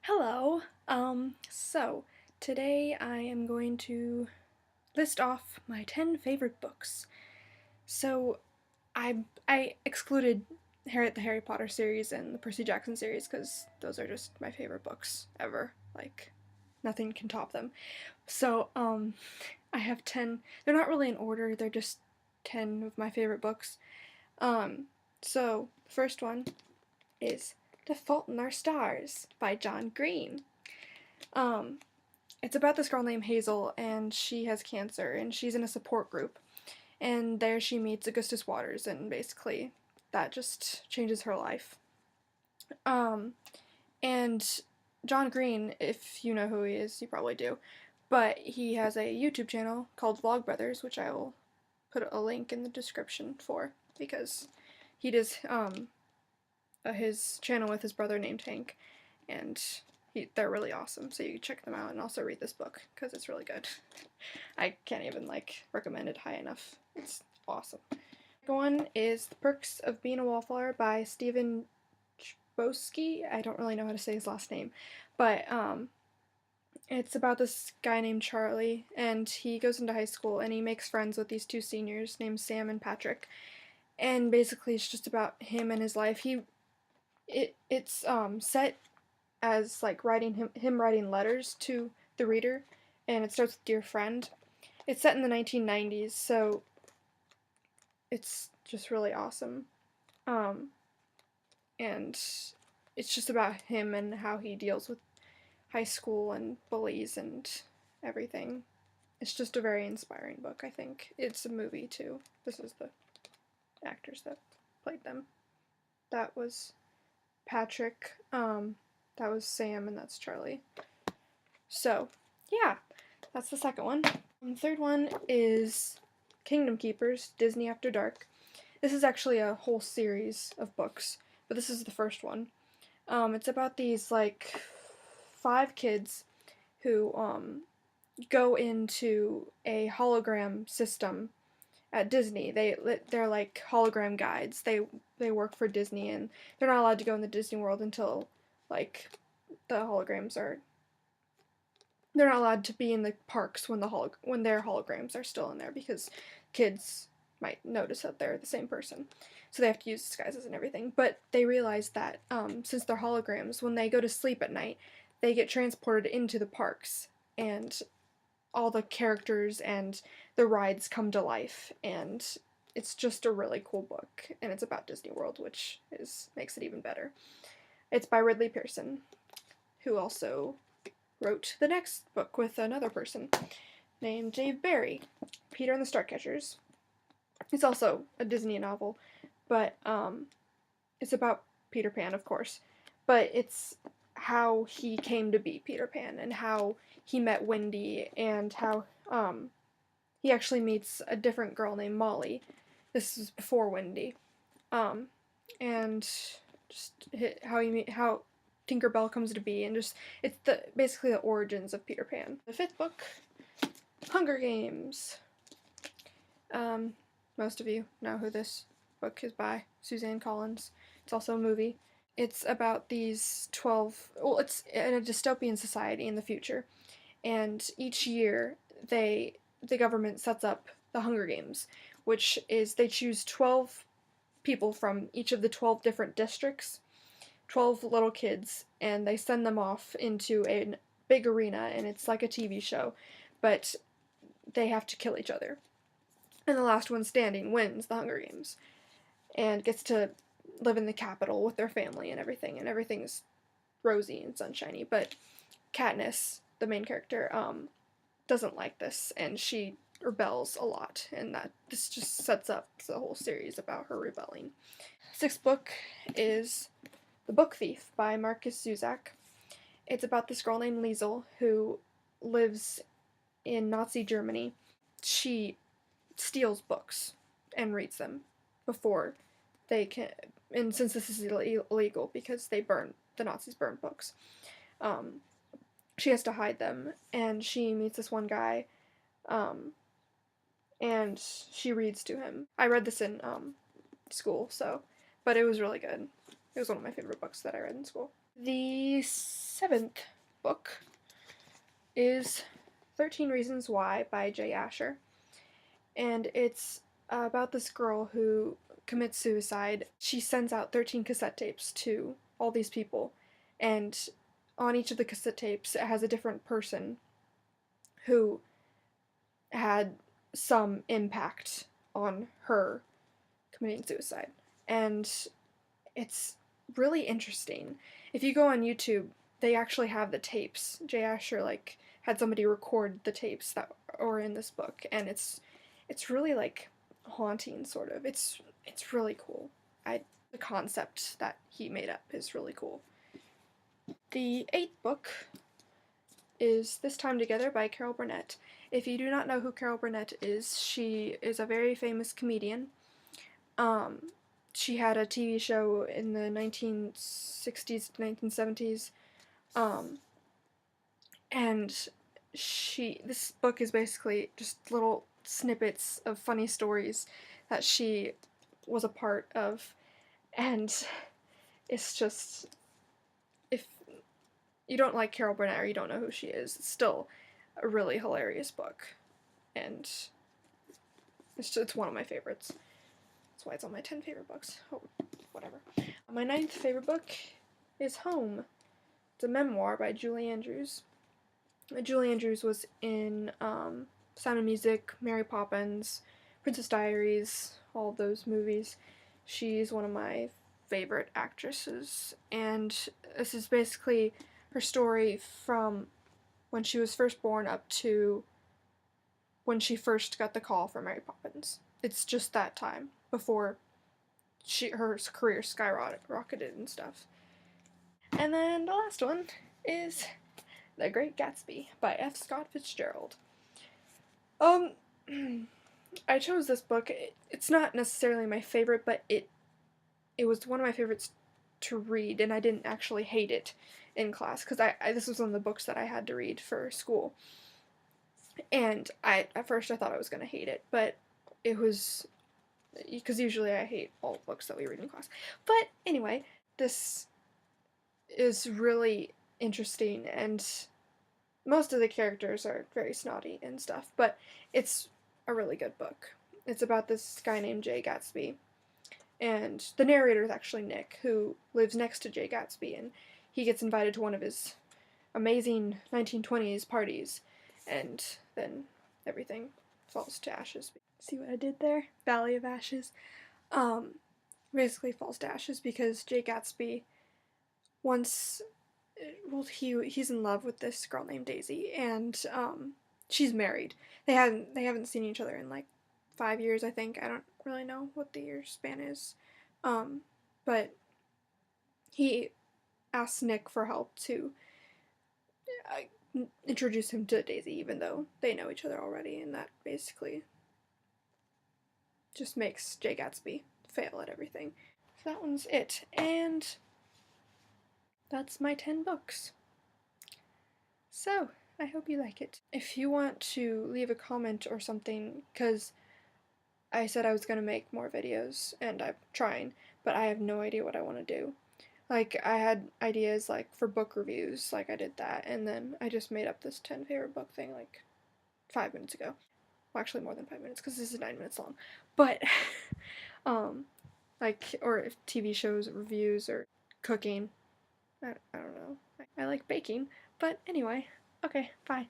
Hello. So today I am going to list off my 10 favorite books. So I excluded the Harry Potter series and the Percy Jackson series because those are just my favorite books ever. Like nothing can top them. So I have 10. They're not really in order. They're just 10 of my favorite books. Um so the first one is The Fault in Our Stars by John Green. Um, it's about this girl named Hazel, and she has cancer, and she's in a support group. And there she meets Augustus Waters, and basically that just changes her life. Um, and John Green, if you know who he is, you probably do, but he has a YouTube channel called Vlogbrothers, which I will put a link in the description for, because he does his channel with his brother named Hank, and they're really awesome. So you check them out and also read this book because it's really good. I can't even recommend it high enough. It's awesome. The second one is The Perks of Being a Wallflower by Stephen Chbosky. I don't really know how to say his last name, but it's about this guy named Charlie, and he goes into high school and he makes friends with these two seniors named Sam and Patrick. And basically, it's just about him and his life. It's set as him writing letters to the reader, and it starts with Dear Friend. It's set in the 1990s, so it's just really awesome. And it's just about him and how he deals with high school and bullies and everything. It's just a very inspiring book, I think. It's a movie too. This is the actors that played them. That was Patrick, that was Sam, and that's Charlie. So, yeah, that's the second one. And the third one is Kingdom Keepers, Disney After Dark. This is actually a whole series of books, but this is the first one. It's about these, five kids who, go into a hologram system at Disney. They're like hologram guides. They work for Disney, and they're not allowed to go in the Disney World until the holograms are. They're not allowed to be in the parks when when their holograms are still in there because kids might notice that they're the same person. So they have to use disguises and everything. But they realize that since they're holograms, when they go to sleep at night, they get transported into the parks, and all the characters and the rides come to life, and it's just a really cool book, and it's about Disney World, which makes it even better. It's by Ridley Pearson, who also wrote the next book with another person named Dave Barry, Peter and the Starcatchers. It's also a Disney novel, but it's about Peter Pan, of course, but it's how he came to be Peter Pan and how he met Wendy and how he actually meets a different girl named Molly. This is before Wendy, and just how Tinkerbell comes to be, and just it's basically the origins of Peter Pan. The fifth book, Hunger Games. Most of you know who this book is by, Suzanne Collins. It's also a movie. It's about these 12, well, it's in a dystopian society in the future, and each year the government sets up the Hunger Games, which is they choose 12 people from each of the 12 different districts, 12 little kids, and they send them off into a big arena, and it's like a TV show, but they have to kill each other. And the last one standing wins the Hunger Games and gets to live in the capital with their family and everything's rosy and sunshiny. But Katniss, the main character, doesn't like this, and she rebels a lot, and this just sets up the whole series about her rebelling. Sixth book is The Book Thief by Markus Zusak. It's about this girl named Liesel who lives in Nazi Germany. She steals books and reads them before they can, and since this is illegal because the Nazis burn books, she has to hide them, and she meets this one guy, and she reads to him. I read this in school, but it was really good. It was one of my favorite books that I read in school. The 7th book is 13 Reasons Why by J. Asher. And it's about this girl who commits suicide. She sends out 13 cassette tapes to all these people, and on each of the cassette tapes it has a different person who had some impact on her committing suicide. And it's really interesting. If you go on YouTube, they actually have the tapes. J. Asher had somebody record the tapes that are in this book, and it's really haunting, sort of. It's really cool. The concept that he made up is really cool. The 8th book is This Time Together by Carol Burnett. If you do not know who Carol Burnett is, she is a very famous comedian. She had a TV show in the 1960s to 1970s, and this book is basically just little snippets of funny stories that she was a part of, and it's just, if you don't like Carol Burnett or you don't know who she is, it's still a really hilarious book, and it's one of my favorites. That's why it's on my 10 favorite books. Oh, whatever. My 9th favorite book is Home. It's a memoir by Julie Andrews. Julie Andrews was in Sound of Music, Mary Poppins, Princess Diaries, all of those movies. She's one of my favorite actresses, and this is basically her story from when she was first born up to when she first got the call for Mary Poppins. It's just that time before her career skyrocketed and stuff. And then the last one is The Great Gatsby by F. Scott Fitzgerald. I chose this book. It's not necessarily my favorite, but it was one of my favorites to read, and I didn't actually hate it in class, because this was one of the books that I had to read for school. And at first I thought I was going to hate it, but it was, because usually I hate all books that we read in class. But anyway, this is really interesting, and most of the characters are very snotty and stuff, but it's a really good book. It's about this guy named J. Gatsby, and the narrator is actually Nick, who lives next to J. Gatsby, and he gets invited to one of his amazing 1920s parties, and then everything falls to ashes. See what I did there? Valley of Ashes. Basically falls to ashes because J. Gatsby he's in love with this girl named Daisy, and she's married. They haven't seen each other in 5 years, I think. I don't really know what the year span is. But he asks Nick for help to introduce him to Daisy, even though they know each other already, and that basically just makes J. Gatsby fail at everything. So that one's it, and that's my 10 books. So, I hope you like it. If you want to leave a comment or something, because I said I was going to make more videos, and I'm trying, but I have no idea what I want to do. I had ideas, for book reviews, I did that, and then I just made up this 10 favorite book thing, 5 minutes ago. Well, actually more than 5 minutes, because this is 9 minutes long. But, or if TV shows, reviews, or cooking. I don't know. I like baking, but anyway, okay, bye.